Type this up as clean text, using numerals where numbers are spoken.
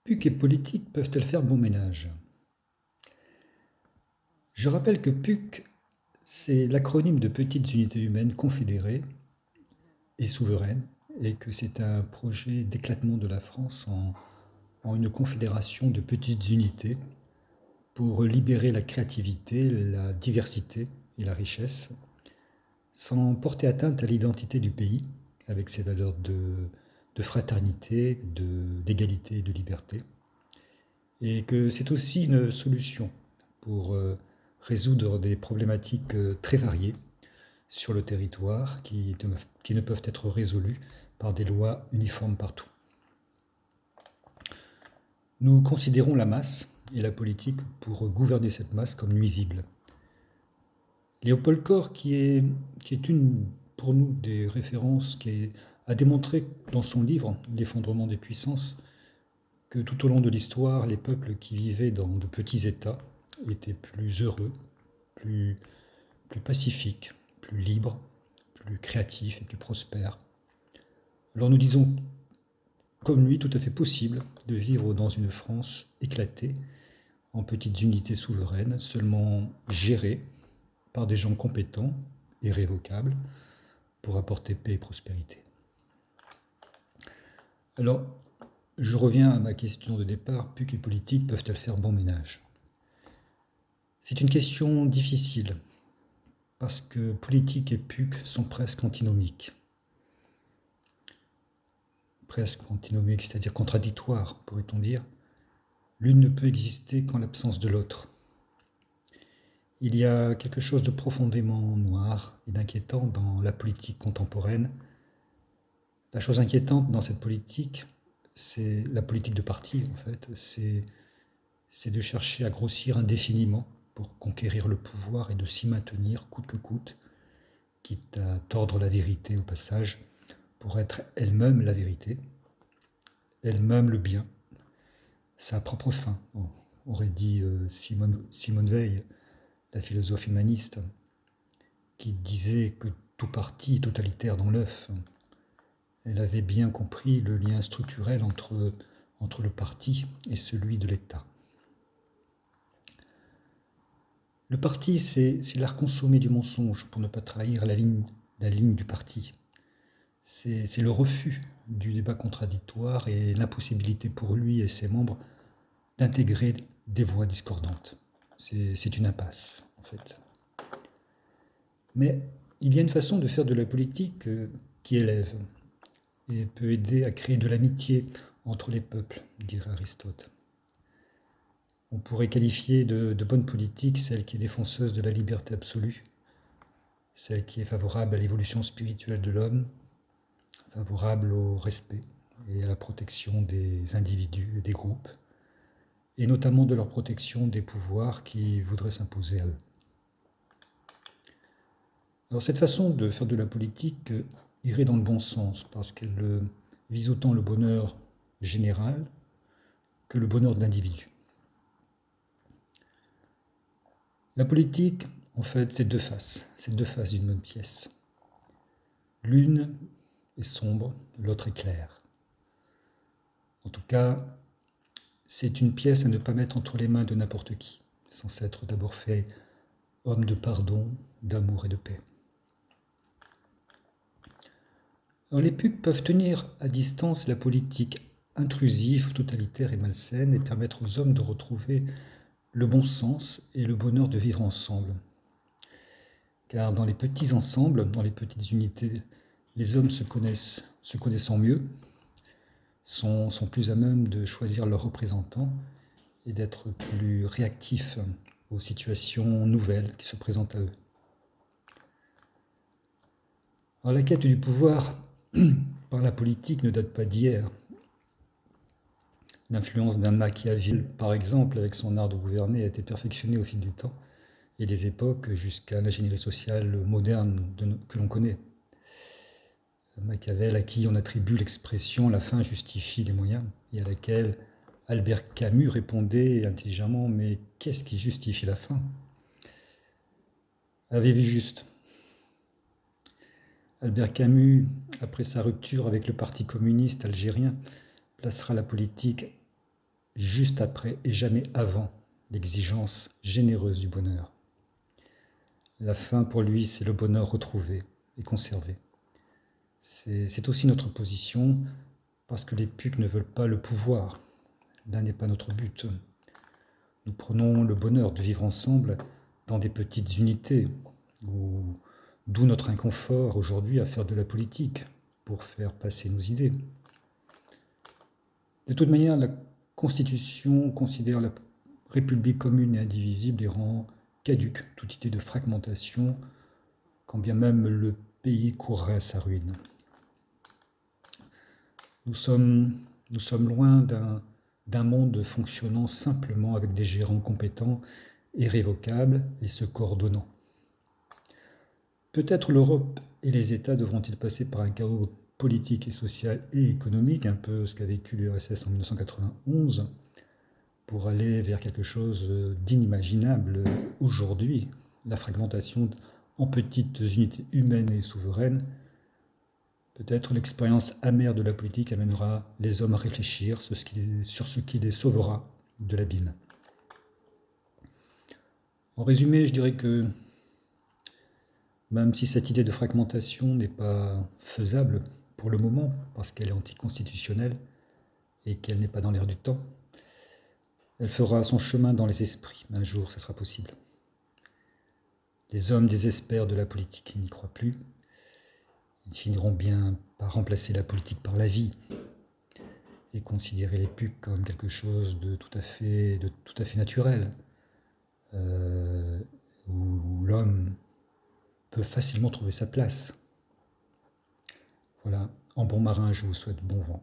PUC et politique peuvent-elles faire bon ménage? Je rappelle que PUC, c'est l'acronyme de Petites Unités Humaines Confédérées et Souveraines, et que c'est un projet d'éclatement de la France en une confédération de petites unités pour libérer la créativité, la diversité et la richesse, sans porter atteinte à l'identité du pays, avec ses valeurs de fraternité, d'égalité et de liberté. Et que c'est aussi une solution pour résoudre des problématiques très variées sur le territoire qui ne peuvent être résolues par des lois uniformes partout. Nous considérons la masse et la politique pour gouverner cette masse comme nuisible. Léopold Kohr, qui est une pour nous des références, a démontré dans son livre L'effondrement des puissances que tout au long de l'histoire, les peuples qui vivaient dans de petits États étaient plus heureux, plus, plus pacifiques, plus libres, plus créatifs et plus prospères. Alors nous disons, comme lui, tout à fait possible de vivre dans une France éclatée, en petites unités souveraines, seulement gérées par des gens compétents, irrévocables, pour apporter paix et prospérité. Alors, je reviens à ma question de départ, PUC et politique peuvent-elles faire bon ménage? C'est une question difficile, parce que politique et PUC sont presque antinomiques. Presque antinomiques, c'est-à-dire contradictoires, pourrait-on dire. L'une ne peut exister qu'en l'absence de l'autre. Il y a quelque chose de profondément noir et d'inquiétant dans la politique contemporaine. La chose inquiétante dans cette politique, c'est la politique de parti, en fait, c'est de chercher à grossir indéfiniment pour conquérir le pouvoir et de s'y maintenir coûte que coûte, quitte à tordre la vérité au passage, pour être elle-même la vérité, elle-même le bien, sa propre fin, aurait dit Simone Veil, la philosophe humaniste, qui disait que tout parti est totalitaire dans l'œuf. Elle avait bien compris le lien structurel entre le parti et celui de l'État. Le parti, c'est l'art consommé du mensonge pour ne pas trahir la ligne du parti. C'est le refus du débat contradictoire et l'impossibilité pour lui et ses membres d'intégrer des voix discordantes. C'est une impasse, en fait. Mais il y a une façon de faire de la politique qui élève et peut aider à créer de l'amitié entre les peuples, dirait Aristote. On pourrait qualifier de bonne politique celle qui est défenseuse de la liberté absolue, celle qui est favorable à l'évolution spirituelle de l'homme, favorable au respect et à la protection des individus et des groupes, et notamment de leur protection des pouvoirs qui voudraient s'imposer à eux. Alors cette façon de faire de la politique irait dans le bon sens, parce qu'elle vise autant le bonheur général que le bonheur de l'individu. La politique, en fait, c'est deux faces d'une même pièce. L'une est sombre, l'autre est claire. En tout cas, c'est une pièce à ne pas mettre entre les mains de n'importe qui, sans s'être d'abord fait homme de pardon, d'amour et de paix. Alors les PUC peuvent tenir à distance la politique intrusive, totalitaire et malsaine et permettre aux hommes de retrouver le bon sens et le bonheur de vivre ensemble. Car dans les petits ensembles, dans les petites unités, les hommes se connaissant mieux, sont plus à même de choisir leurs représentants et d'être plus réactifs aux situations nouvelles qui se présentent à eux. Alors la quête du pouvoir par la politique ne date pas d'hier. L'influence d'un Machiavel, par exemple, avec son art de gouverner, a été perfectionnée au fil du temps et des époques jusqu'à l'ingénierie sociale moderne que l'on connaît. Machiavel, à qui on attribue l'expression « la fin justifie les moyens » et à laquelle Albert Camus répondait intelligemment « mais qu'est-ce qui justifie la fin ?» Avez vu juste. Albert Camus, après sa rupture avec le Parti communiste algérien, placera la politique juste après et jamais avant l'exigence généreuse du bonheur. La fin pour lui, c'est le bonheur retrouvé et conservé. C'est aussi notre position parce que les PUC ne veulent pas le pouvoir. Là n'est pas notre but. Nous prenons le bonheur de vivre ensemble dans des petites unités, d'où notre inconfort aujourd'hui à faire de la politique pour faire passer nos idées. De toute manière, la Constitution considère la République commune et indivisible et rend caduque toute idée de fragmentation, quand bien même le pays courrait à sa ruine. Nous sommes loin d'un monde fonctionnant simplement avec des gérants compétents, irrévocables et se coordonnant. Peut-être l'Europe et les États devront-ils passer par un chaos politique et social et économique, un peu ce qu'a vécu l'URSS en 1991, pour aller vers quelque chose d'inimaginable aujourd'hui, la fragmentation en petites unités humaines et souveraines. Peut-être l'expérience amère de la politique amènera les hommes à réfléchir sur ce qui les sauvera de l'abîme. En résumé, je dirais que même si cette idée de fragmentation n'est pas faisable pour le moment, parce qu'elle est anticonstitutionnelle et qu'elle n'est pas dans l'air du temps, elle fera son chemin dans les esprits. Un jour, ça sera possible. Les hommes désespèrent de la politique, ils n'y croient plus. Ils finiront bien par remplacer la politique par la vie et considérer les PUC comme quelque chose de tout à fait naturel, où l'homme peut facilement trouver sa place. Voilà, en bon marin, je vous souhaite bon vent.